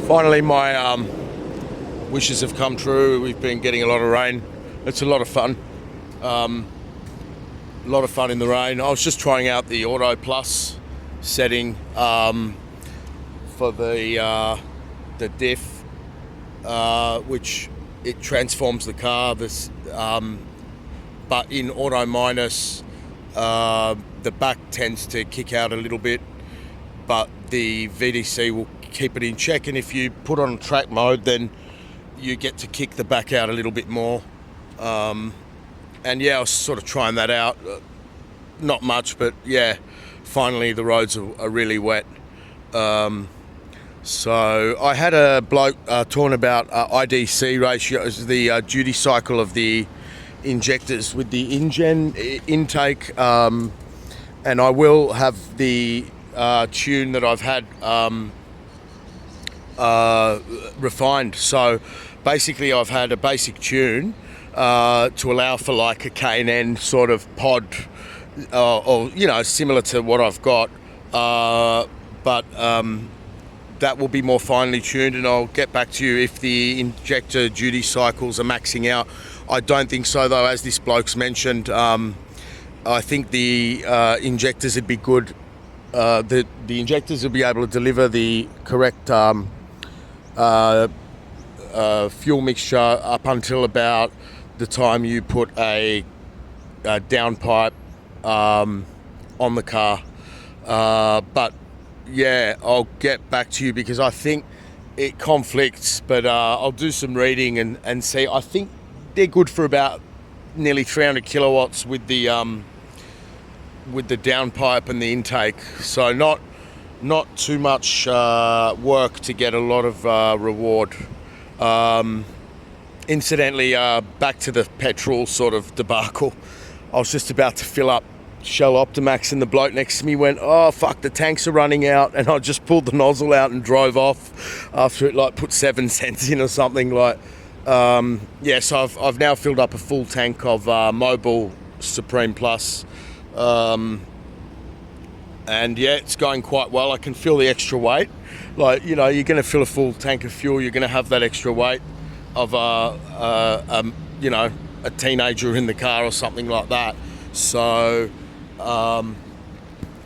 Finally, my wishes have come true. We've been getting a lot of rain. It's a lot of fun. A lot of fun in the rain. I was just trying out the Auto Plus setting for the diff, which it transforms the car. But in Auto Minus, the back tends to kick out a little bit, but the VDC will keep it in check, and if you put on track mode, then you get to kick the back out a little bit more. And yeah, I was sort of trying that out. Not much, but yeah, finally the roads are really wet. So I had a bloke talking about IDC ratios, the duty cycle of the injectors with the InGen intake, and I will have the tune that I've had refined. So basically I've had a basic tune to allow for like a K&N sort of pod, or you know, similar to what I've got, but that will be more finely tuned, and I'll get back to you if the injector duty cycles are maxing out. I don't think so though, as this bloke's mentioned. I think the injectors would be good. The injectors will be able to deliver the correct fuel mixture up until about the time you put a downpipe on the car. But yeah, I'll get back to you because I think it conflicts, but I'll do some reading and see. I think they're good for about nearly 300 kilowatts with the downpipe and the intake, so not too much work to get a lot of reward. Incidentally, back to the petrol sort of debacle, I was just about to fill up Shell Optimax and the bloke next to me went, "Oh fuck, the tanks are running out," and I just pulled the nozzle out and drove off after it like put 7 cents in or something like. Yeah, so I've now filled up a full tank of Mobil Supreme Plus. And yeah, it's going quite well. I can feel the extra weight. Like, you know, you're going to fill a full tank of fuel, you're going to have that extra weight of you know, a teenager in the car or something like that. So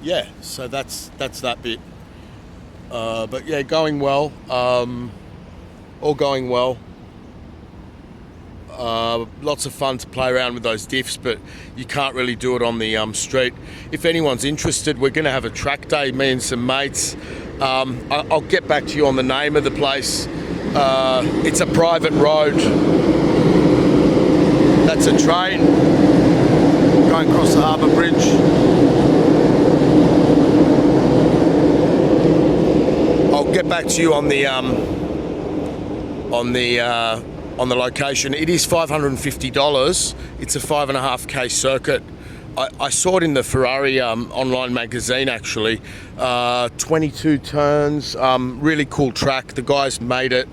yeah, so that's that bit. But yeah, going well. All going well. Lots of fun to play around with those diffs, but you can't really do it on the street. If anyone's interested, we're going to have a track day, me and some mates. I'll get back to you on the name of the place. It's a private road. That's a train going across the harbour bridge. I'll get back to you on the location. It is $550. It's a 5.5K circuit. I saw it in the Ferrari online magazine actually. 22 turns, really cool track. The guy's made it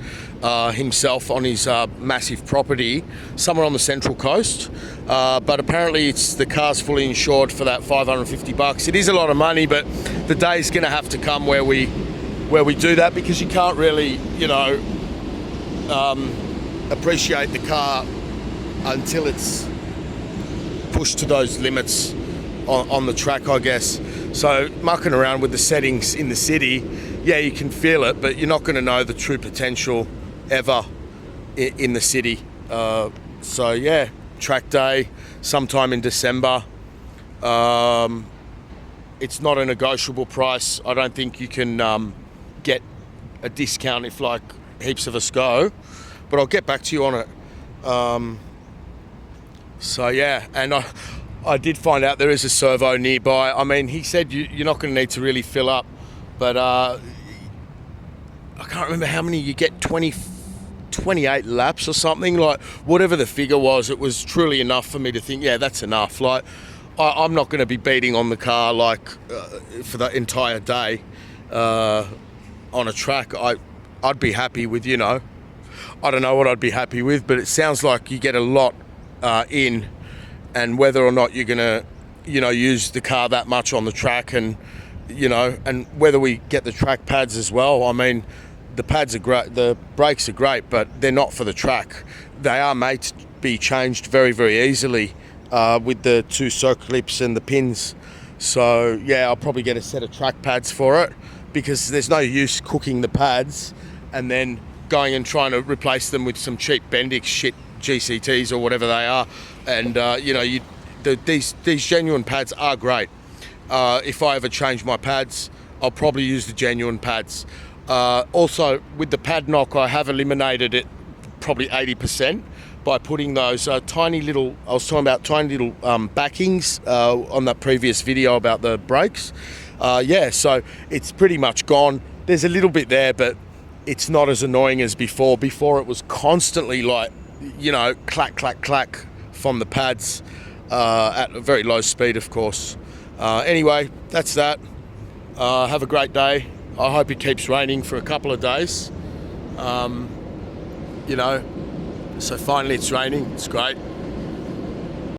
himself on his massive property somewhere on the Central Coast. But apparently the car's fully insured for that $550. It is a lot of money, but the day's gonna have to come where we do that, because you can't really, you know, appreciate the car until it's pushed to those limits on the track, I guess. So mucking around with the settings in the city, yeah, you can feel it, but you're not going to know the true potential ever in the city. So yeah, track day sometime in December. It's not a negotiable price. I don't think you can get a discount if like heaps of us go, but I'll get back to you on it. So yeah, and I did find out there is a servo nearby. I mean, he said you're not going to need to really fill up, but I can't remember how many you get, 28 laps or something, like whatever the figure was. It was truly enough for me to think, yeah, that's enough. Like I'm not going to be beating on the car like for the entire day on a track. I'd be happy with, you know, I don't know what I'd be happy with, but it sounds like you get a lot in, and whether or not you're gonna, you know, use the car that much on the track, and you know, and whether we get the track pads as well. I mean, the pads are great, the brakes are great, but they're not for the track. They are made to be changed very, very easily with the 2 circle clips and the pins. So yeah, I'll probably get a set of track pads for it, because there's no use cooking the pads and then going and trying to replace them with some cheap Bendix shit GCTs or whatever they are. And you know, these genuine pads are great. If I ever change my pads, I'll probably use the genuine pads. Also, with the pad knock, I have eliminated it probably 80% by putting those tiny little, I was talking about tiny little backings on that previous video about the brakes. Yeah, so it's pretty much gone. There's a little bit there, but it's not as annoying as before. Before it was constantly like, you know, clack, clack, clack from the pads at a very low speed, of course. Anyway, that's that. Have a great day. I hope it keeps raining for a couple of days. You know, so finally it's raining. It's great.